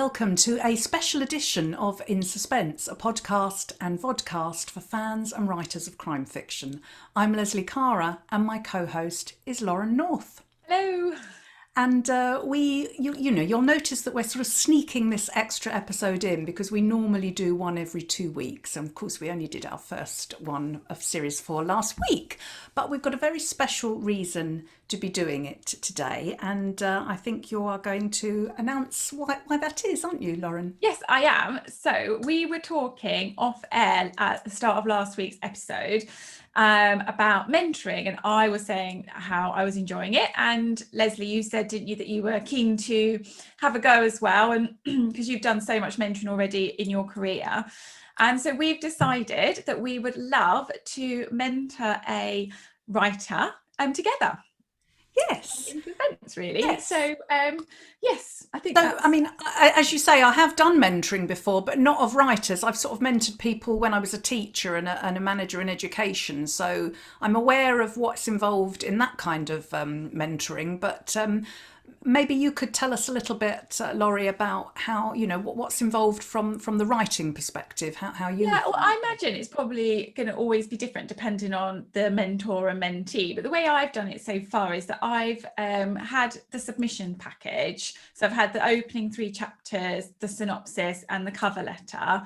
welcome to a special edition of In Suspense, a podcast and vodcast for fans and writers of crime fiction. I'm Lesley Cara and my co-host is Lauren North. Hello. And you'll notice that we're sort of sneaking this extra episode in because we normally do one every 2 weeks. And of course, we only did our first one of series 4 last week. But we've got a very special reason to be doing it today. And I think you are going to announce why that is, aren't you, Lauren? Yes, I am. So we were talking off air at the start of last week's episode about mentoring, and I was saying how I was enjoying it. And Lesley, you said, didn't you, that you were keen to have a go as well, and because you've done so much mentoring already in your career. And so we've decided that we would love to mentor a writer together. Yes. In Suspense, really. Yes. So, yes, I think So, that's... I mean, as you say, I have done mentoring before, but not of writers. I've sort of mentored people when I was a teacher and a manager in education. So I'm aware of what's involved in that kind of mentoring. But maybe you could tell us a little bit, Laurie, about how, what's involved from the writing perspective, how you... Yeah, well, I imagine it's probably going to always be different depending on the mentor and mentee. But the way I've done it so far is that I've had the submission package. So I've had the opening 3 chapters, the synopsis and the cover letter.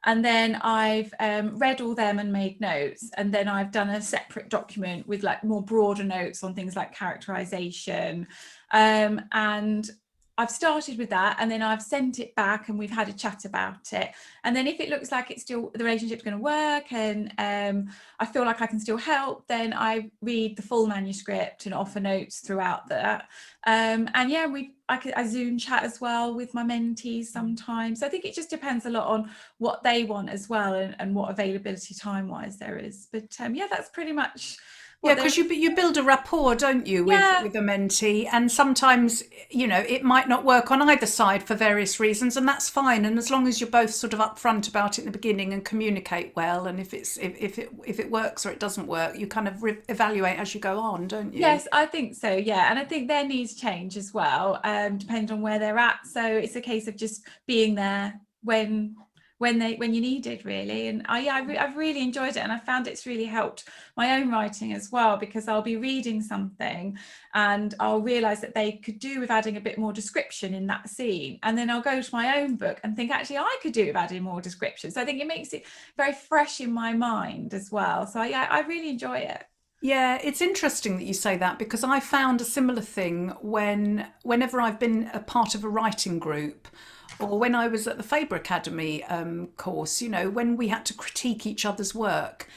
And then I've read all them and made notes. And then I've done a separate document with like more broader notes on things like characterization. And I've started with that, and then I've sent it back and we've had a chat about it. And then if it looks like it's still, the relationship's going to work and I feel like I can still help, then I read the full manuscript and offer notes throughout that. And yeah, I Zoom chat as well with my mentees sometimes. So I think it just depends a lot on what they want as well, and what availability time-wise there is. But yeah, that's pretty much... Yeah, because you build a rapport, don't you, with a mentee, and sometimes it might not work on either side for various reasons, and that's fine. And as long as you're both sort of upfront about it in the beginning and communicate well, and if it works or it doesn't work, you kind of evaluate as you go on, don't you? Yes, I think so. Yeah, and I think their needs change as well, depending on where they're at. So it's a case of just being there when you need it, really. And I've really enjoyed it, and I found it's really helped my own writing as well, because I'll be reading something and I'll realize that they could do with adding a bit more description in that scene, and then I'll go to my own book and think, actually I could do with adding more description. So I think it makes it very fresh in my mind as well. So yeah, I really enjoy it. Yeah, it's interesting that you say that, because I found a similar thing whenever I've been a part of a writing group, or when I was at the Faber Academy course, when we had to critique each other's work,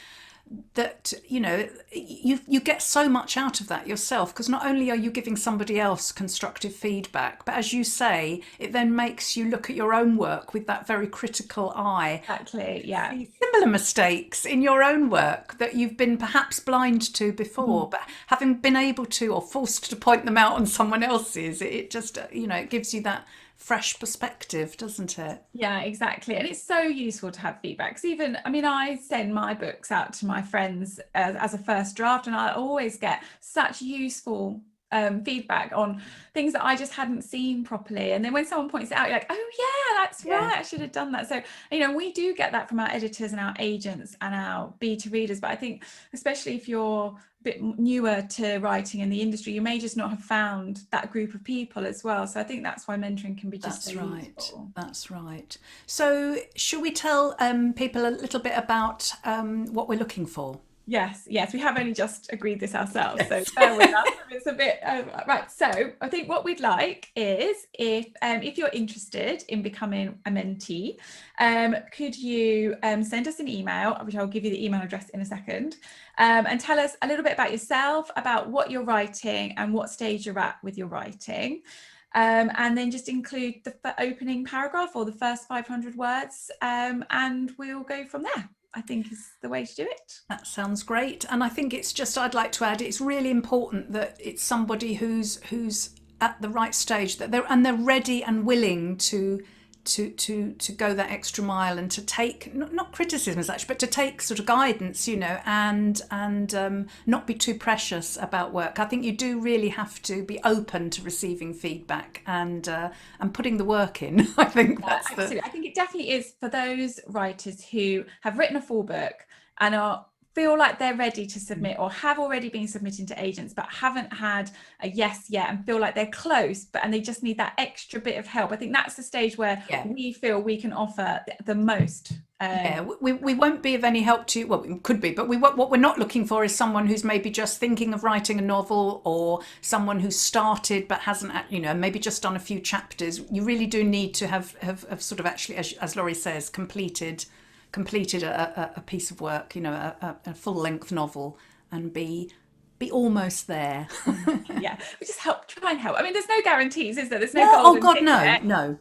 that you get so much out of that yourself, because not only are you giving somebody else constructive feedback, but as you say, it then makes you look at your own work with that very critical eye. Exactly, yeah. See similar mistakes in your own work that you've been perhaps blind to before, but having been able to, or forced to, point them out on someone else's, it just it gives you that fresh perspective, doesn't it? Yeah, exactly. And it's so useful to have feedbacks. Even, I mean, I send my books out to my friends as a first draft, and I always get such useful feedback on things that I just hadn't seen properly. And then when someone points it out, you're like, oh yeah, that's right, I should have done that. So we do get that from our editors and our agents and our beta readers. But I think especially if you're a bit newer to writing in the industry, you may just not have found that group of people as well. So I think that's why mentoring can be just That's so right. useful. That's right. So shall we tell people a little bit about what we're looking for? Yes, we have only just agreed this ourselves, so bear with us. It's a bit right. So I think what we'd like is, if you're interested in becoming a mentee, could you send us an email, which I'll give you the email address in a second, and tell us a little bit about yourself, about what you're writing and what stage you're at with your writing. And then just include the opening paragraph or the first 500 words, and we'll go from there. I think is the way to do it. That sounds great. And I think I'd like to add, it's really important that it's somebody who's at the right stage, that they're ready and willing to to go that extra mile and to take not criticism as such, but to take sort of guidance, and not be too precious about work. I think you do really have to be open to receiving feedback and putting the work in. I think that's absolutely. I think it definitely is for those writers who have written a full book and feel like they're ready to submit or have already been submitting to agents but haven't had a yes yet and feel like they're close and they just need that extra bit of help. I think that's the stage where we feel we can offer the most. We won't be of any help to you. Well, we could be, but what we're not looking for is someone who's maybe just thinking of writing a novel, or someone who's started but hasn't, maybe just done a few chapters. You really do need to have sort of actually, as Laurie says, completed a piece of work, a full-length novel, and be almost there. Yeah, we just try and help. I mean, there's no guarantees, is there? There's no golden ticket. No.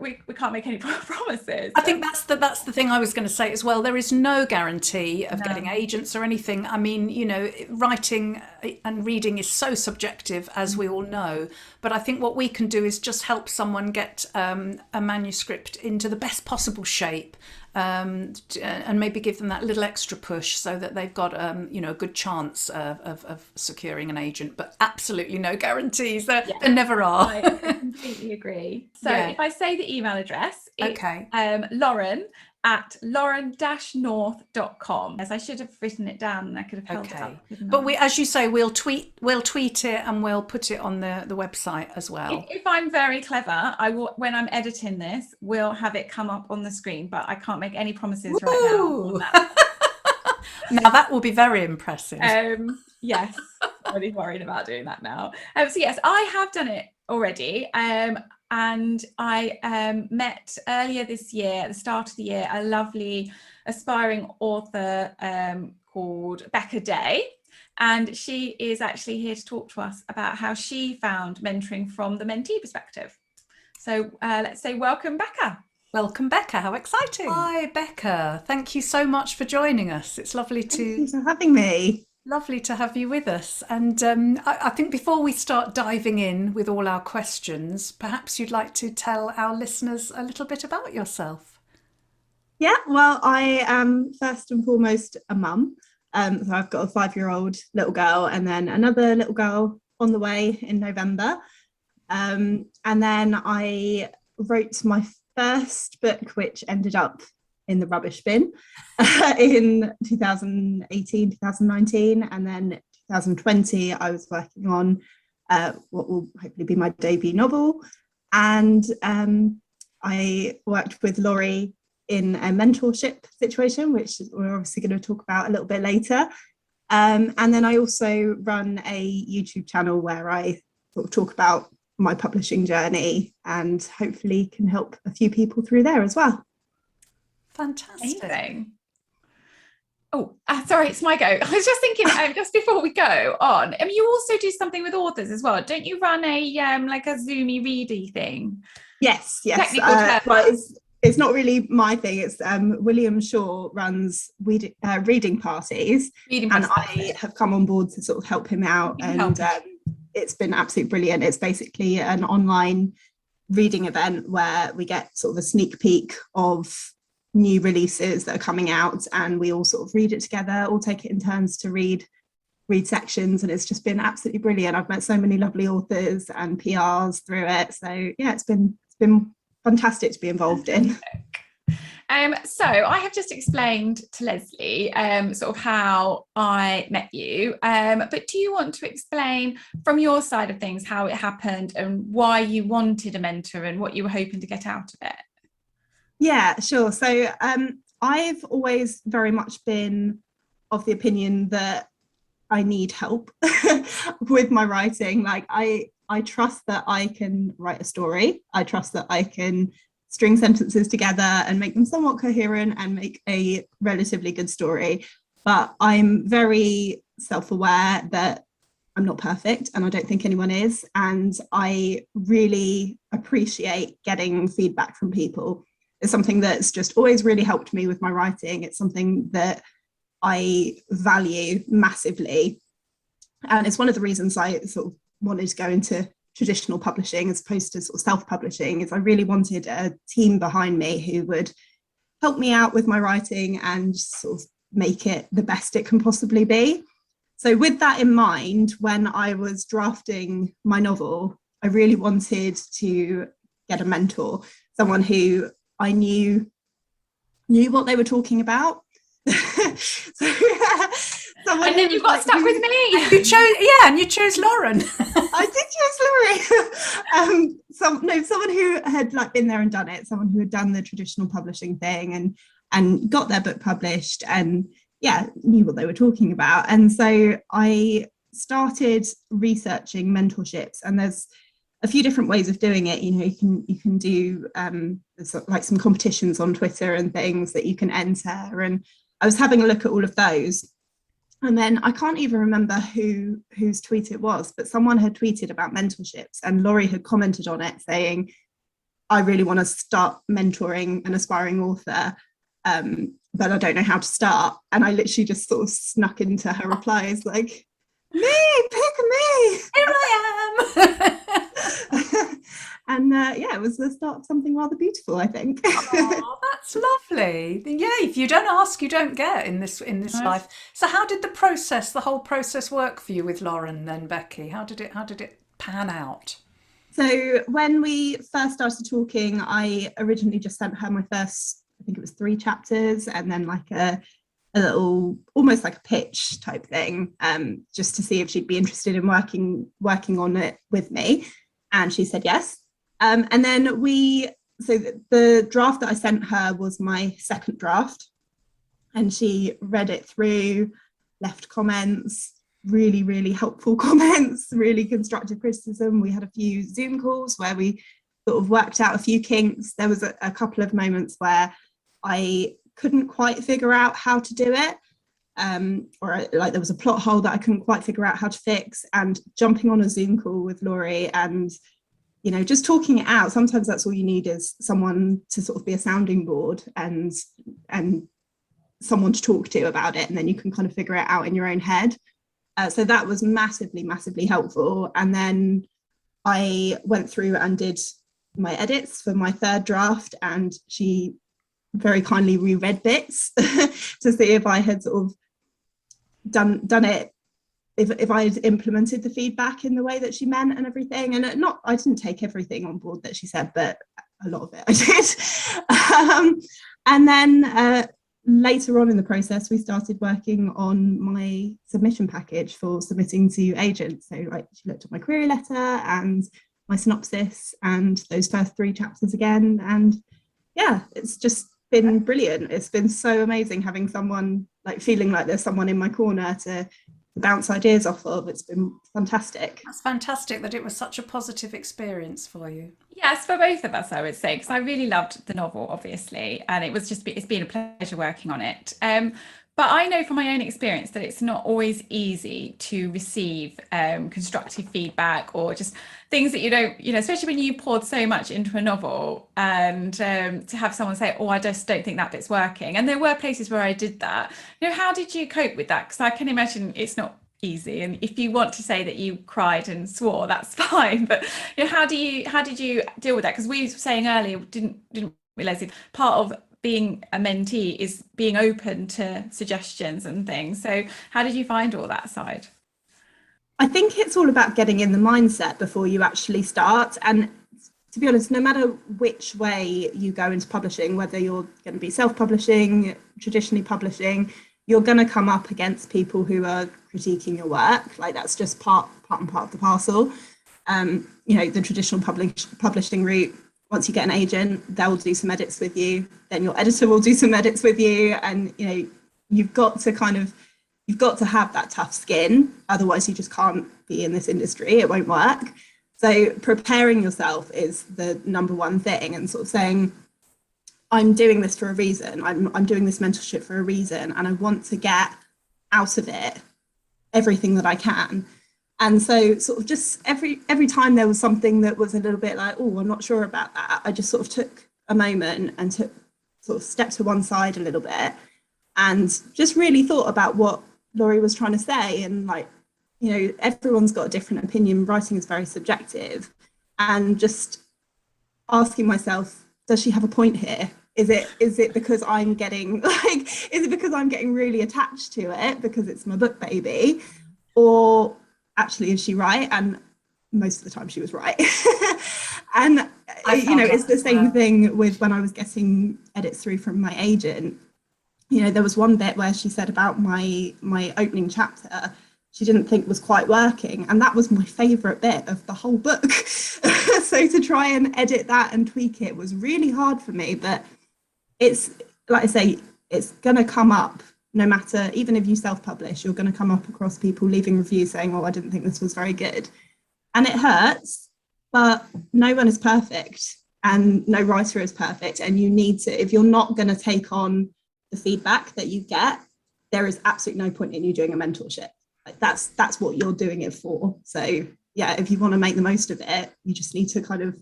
We can't make any promises. I think that's the thing I was going to say as well. There is no guarantee of getting agents or anything. I mean, writing and reading is so subjective, as we all know. But I think what we can do is just help someone get a manuscript into the best possible shape. And maybe give them that little extra push so that they've got a good chance of securing an agent, but absolutely no guarantees. There never are. I completely agree. So if I say the email address, it's Lauren@lauren-north.com. As I should have written it down and I could have held it up. But as you say, we'll tweet it and we'll put it on the website as well. If I'm very clever, I will, when I'm editing this, we'll have it come up on the screen, but I can't make any promises right now. Now that will be very impressive. Yes, I'm really worried about doing that now. So yes, I have done it already. And I met earlier this year, at the start of the year, a lovely aspiring author called Becca Day. And she is actually here to talk to us about how she found mentoring from the mentee perspective. So let's say welcome, Becca. Welcome, Becca. How exciting. Hi, Becca. Thank you so much for joining us. It's lovely Thank you for having me. Lovely to have you with us. And I think before we start diving in with all our questions, perhaps you'd like to tell our listeners a little bit about yourself. Yeah, well, I am first and foremost a mum. So I've got a 5-year-old little girl and then another little girl on the way in November. And then I wrote my first book, which ended up in the rubbish bin in 2018, 2019. And then 2020, I was working on what will hopefully be my debut novel. And I worked with Laurie in a mentorship situation, which we're obviously going to talk about a little bit later. And then I also run a YouTube channel where I sort of talk about my publishing journey and hopefully can help a few people through there as well. Fantastic. Amazing. Oh, sorry, it's my go. I was just thinking, just before we go on, I mean, you also do something with authors as well. Don't you run a like a Zoomy ready thing? Yes. Well, it's not really my thing. It's William Shaw runs reading parties, and I have come on board to sort of help him out, and it's been absolutely brilliant. It's basically an online reading event where we get sort of a sneak peek of new releases that are coming out, and we all sort of read it together, all take it in turns to read sections, and it's just been absolutely brilliant. I've met so many lovely authors and PRs through it, so yeah, it's been fantastic to be involved in. So I have just explained to Lesley sort of how I met you, but do you want to explain from your side of things how it happened and why you wanted a mentor and what you were hoping to get out of it? Yeah, sure. So I've always very much been of the opinion that I need help with my writing. Like I trust that I can write a story. I trust that I can string sentences together and make them somewhat coherent and make a relatively good story. But I'm very self-aware that I'm not perfect, and I don't think anyone is. And I really appreciate getting feedback from people. It's something that's just always really helped me with my writing. It's something that I value massively. And it's one of the reasons I sort of wanted to go into traditional publishing as opposed to sort of self-publishing is I really wanted a team behind me who would help me out with my writing and sort of make it the best it can possibly be. So with that in mind, when I was drafting my novel, I really wanted to get a mentor, someone who I knew what they were talking about. And then you got stuck with me. And you chose Lauren. I did choose Laurie. Someone who had like been there and done it, someone who had done the traditional publishing thing and got their book published and knew what they were talking about. And so I started researching mentorships, and there's a few different ways of doing it. You know, you can do like some competitions on Twitter and things that you can enter. And I was having a look at all of those. And then I can't even remember whose tweet it was, but someone had tweeted about mentorships, and Laurie had commented on it saying, I really want to start mentoring an aspiring author, but I don't know how to start. And I literally just sort of snuck into her replies like, me, pick me. Here I am. And it was the start of something rather beautiful, I think. Oh, that's lovely. Yeah, if you don't ask, you don't get in this life. So how did the whole process work for you with Lauren then, Becky? How did it pan out? So when we first started talking, I originally just sent her my first, I think it was 3 chapters, and then like a little, almost like a pitch type thing, just to see if she'd be interested in working on it with me. And she said yes. And then the draft that I sent her was my second draft, and she read it through, left comments, really, really helpful comments, really constructive criticism. We had a few Zoom calls where we sort of worked out a few kinks. There was a couple of moments where I couldn't quite figure out how to do it, or like there was a plot hole that I couldn't quite figure out how to fix, and jumping on a Zoom call with Laurie and just talking it out. Sometimes that's all you need, is someone to sort of be a sounding board and someone to talk to about it, and then you can kind of figure it out in your own head. So that was massively, massively helpful. And then I went through and did my edits for my third draft, and she very kindly reread bits to see if I had sort of done it, if I had implemented the feedback in the way that she meant and everything. And I didn't take everything on board that she said, but a lot of it I did. And then later on in the process, we started working on my submission package for submitting to agents. So like she looked at my query letter and my synopsis and those first 3 chapters again. And it's just been brilliant. It's been so amazing having someone, like feeling like there's someone in my corner to bounce ideas off of. It's been fantastic. That's fantastic that it was such a positive experience for you. Yes, for both of us, I would say, because I really loved the novel, obviously, and it's been a pleasure working on it. But I know from my own experience that it's not always easy to receive constructive feedback, or just things that you don't, especially when you poured so much into a novel, and to have someone say, oh, I just don't think that bit's working. And there were places where I did that. How did you cope with that? Because I can imagine it's not easy. And if you want to say that you cried and swore, that's fine. But how did you deal with that? Because we were saying earlier, didn't realize it, part of being a mentee is being open to suggestions and things. So how did you find all that side? I think it's all about getting in the mindset before you actually start. And to be honest, no matter which way you go into publishing, whether you're going to be self-publishing, traditionally publishing, you're going to come up against people who are critiquing your work. Like that's just part and part of the parcel. The traditional publishing route, once you get an agent, they'll do some edits with you, then your editor will do some edits with you, and you've got to have that tough skin, otherwise you just can't be in this industry. It won't work. So preparing yourself is the number one thing, and sort of saying, I'm doing this for a reason, I'm doing this mentorship for a reason, and I want to get out of it everything that I can. And so sort of just every time there was something that was a little bit like, oh, I'm not sure about that, I just sort of took a moment and sort of stepped to one side a little bit and just really thought about what Laurie was trying to say, and like everyone's got a different opinion. Writing is very subjective, and just asking myself, does she have a point here? Is it because I'm getting is it because I'm getting really attached to it because it's my book baby, or actually is she right? And most of the time she was right. And it's the same thing with when I was getting edits through from my agent. There was one bit where she said about my opening chapter she didn't think was quite working, and that was my favorite bit of the whole book. So to try and edit that and tweak it was really hard for me, but it's, like I say, it's gonna come up no matter, even if you self-publish, you're going to come up across people leaving reviews saying, oh, I didn't think this was very good. And it hurts, but no one is perfect and no writer is perfect. And you need to, if you're not going to take on the feedback that you get, there is absolutely no point in you doing a mentorship. Like that's what you're doing it for. So yeah, if you want to make the most of it, you just need to kind of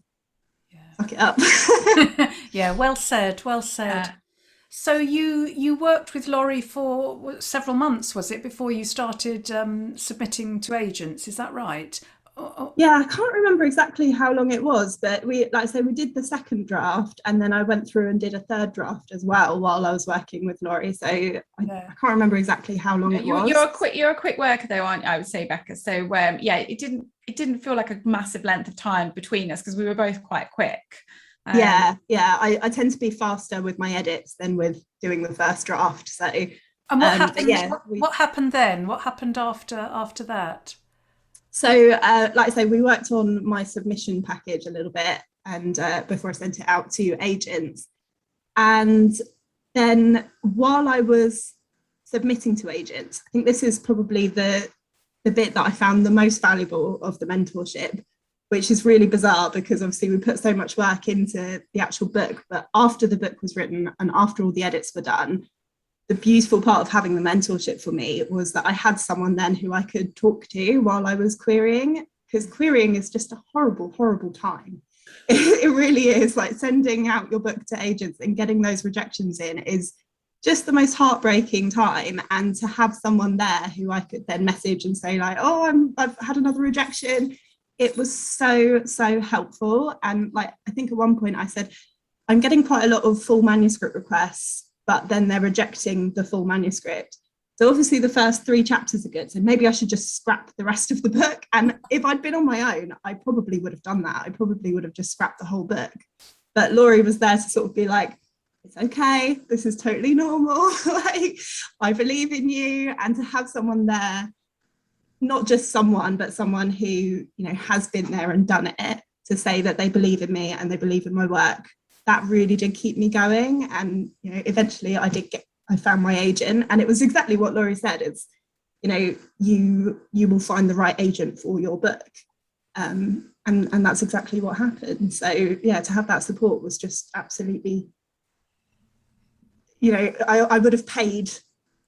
suck it up. Yeah, well said, well said. So you worked with Laurie for several months, was it, before you started submitting to agents? Is that right? Yeah, I can't remember exactly how long it was, but we, like I say, we did the second draft, and then I went through and did a third draft as well while I was working with Laurie. So I can't remember exactly how long it was. You're a quick worker though, aren't you? I would say, Becca. So yeah, it didn't feel like a massive length of time between us because we were both quite quick. I tend to be faster with my edits than with doing the first draft. So and what happened? What happened then? What happened after that? So like I say, we worked on my submission package a little bit, and before I sent it out to agents. And then while I was submitting to agents, I think this is probably the bit that I found the most valuable of the mentorship, which is really bizarre because obviously we put so much work into the actual book, but after the book was written and after all the edits were done, the beautiful part of having the mentorship for me was that I had someone then who I could talk to while I was querying, because querying is just a horrible, horrible time. It really is. Like sending out your book to agents and getting those rejections in is just the most heartbreaking time. And to have someone there who I could then message and say like, oh, I've had another rejection. It was so helpful. And like, I think at one point I said, I'm getting quite a lot of full manuscript requests, but then they're rejecting the full manuscript. So obviously the first 3 chapters are good. So maybe I should just scrap the rest of the book. And if I'd been on my own, I probably would have done that. I probably would have just scrapped the whole book. But Laurie was there to sort of be like, it's okay, this is totally normal. Like, I believe in you. And to have someone there, not just someone, but someone who, has been there and done it, to say that they believe in me and they believe in my work, that really did keep me going. And eventually I found my agent, and it was exactly what Laurie said. It's you will find the right agent for your book, and that's exactly what happened. So yeah, to have that support was just absolutely, I would have paid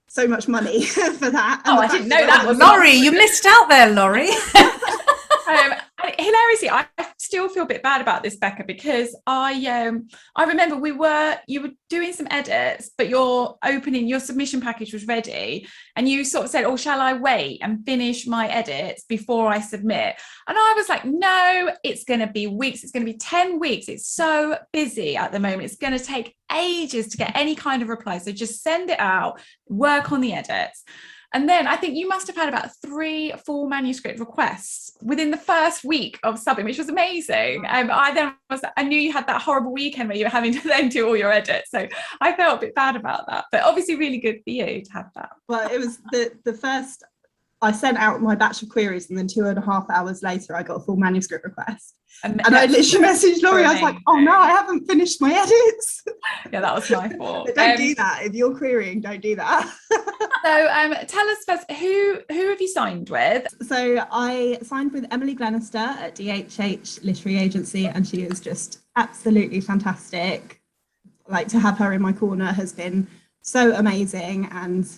so much money for that. Oh, I didn't know that was Laurie. You missed out there, Laurie. Hilariously, I still feel a bit bad about this, Becca, because I remember you were doing some edits, but your submission package was ready, and you sort of said, oh, shall I wait and finish my edits before I submit? And I was like, no, it's going to be weeks. It's going to be 10 weeks. It's so busy at the moment. It's going to take ages to get any kind of reply. So just send it out, work on the edits. And then I think you must have had about 3 full manuscript requests within the first week of subbing, which was amazing. I knew you had that horrible weekend where you were having to then do all your edits. So I felt a bit bad about that, but obviously really good for you to have that. Well, it was the first, I sent out my batch of queries, and then 2.5 hours later, I got a full manuscript request. And I literally messaged Laurie. I was like, oh no, I haven't finished my edits. Yeah, that was my fault. But don't do that. If you're querying, don't do that. So tell us first, who have you signed with? So I signed with Emily Glenister at DHH Literary Agency, and she is just absolutely fantastic. Like, to have her in my corner has been so amazing. And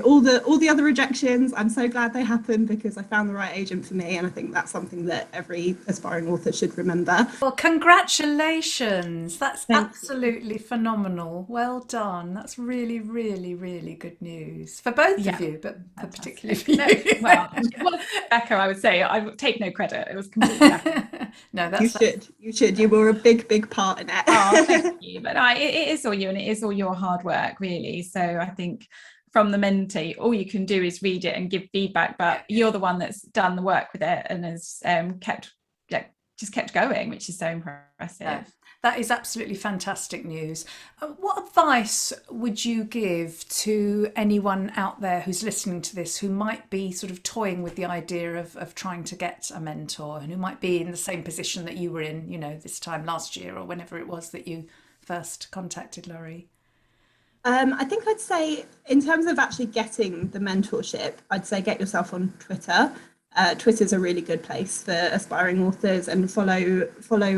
all the other rejections, I'm so glad they happened because I found the right agent for me, and I think that's something that every aspiring author should remember. Well, congratulations. That's absolutely phenomenal. Well done. That's really, really, really good news for both of you, but particularly for you. Well, Becca, I would say I would take no credit. It was completely Becca. No, You should. You were a big part in it. Oh, thank you. But it is all you, and it is all your hard work, really. So I think from the mentee, all you can do is read it and give feedback, but you're the one that's done the work with it and has kept going, which is so impressive. Yeah, that is absolutely fantastic news. What advice would you give to anyone out there who's listening to this who might be sort of toying with the idea of trying to get a mentor, and who might be in the same position that you were in, this time last year or whenever it was that you first contacted Laurie? I think I'd say, in terms of actually getting the mentorship, I'd say get yourself on Twitter. Twitter's a really good place for aspiring authors, and follow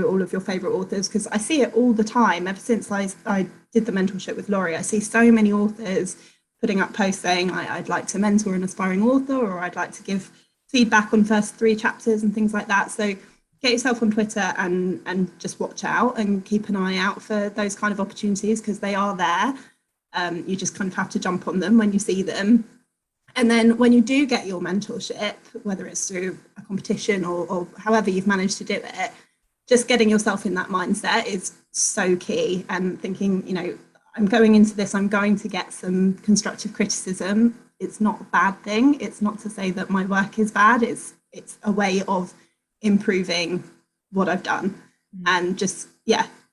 all of your favourite authors, because I see it all the time. Ever since I did the mentorship with Laurie, I see so many authors putting up posts saying, I'd like to mentor an aspiring author, or I'd like to give feedback on first 3 chapters and things like that. So get yourself on Twitter and just watch out and keep an eye out for those kind of opportunities, because they are there. You just kind of have to jump on them when you see them. And then when you do get your mentorship, whether it's through a competition or however you've managed to do it, just getting yourself in that mindset is so key, and thinking, I'm going into this, I'm going to get some constructive criticism. It's not a bad thing. It's not to say that my work is bad. It's a way of improving what I've done. And just,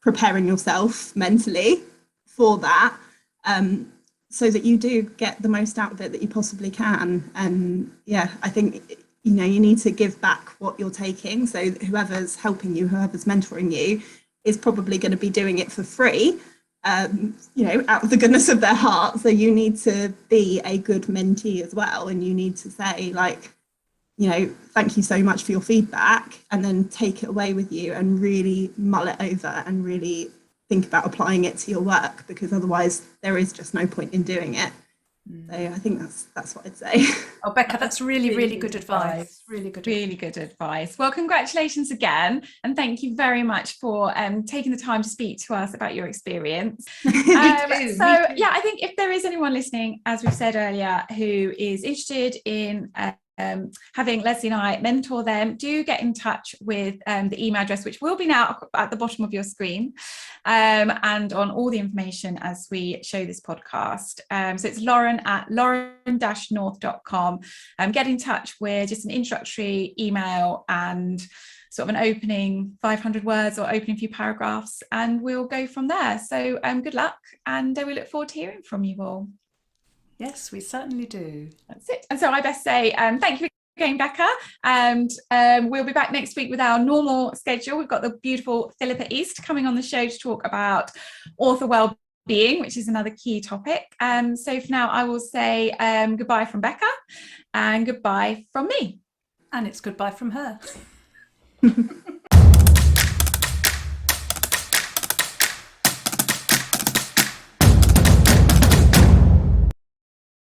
preparing yourself mentally for that. So that you do get the most out of it that you possibly can. And I think, you need to give back what you're taking. So whoever's helping you, whoever's mentoring you, is probably going to be doing it for free, out of the goodness of their heart. So you need to be a good mentee as well. And you need to say, thank you so much for your feedback, and then take it away with you and really mull it over and really think about applying it to your work, because otherwise there is just no point in doing it. So I think that's what I'd say. Oh, Becca, that's really good advice. Really good advice. Well, congratulations again, and thank you very much for taking the time to speak to us about your experience. Me too. I think if there is anyone listening, as we've said earlier, who is interested in having Lesley and I mentor them, do get in touch with the email address, which will be now at the bottom of your screen, and on all the information as we show this podcast. So it's lauren@lauren-north.com. Get in touch with just an introductory email and sort of an opening 500 words or opening few paragraphs, and we'll go from there. So good luck, and we look forward to hearing from you all. Yes, we certainly do. That's it. And so I best say thank you again, Becca, and we'll be back next week with our normal schedule. We've got the beautiful Philippa East coming on the show to talk about author well-being, which is another key topic. So for now, I will say goodbye from Becca and goodbye from me. And it's goodbye from her.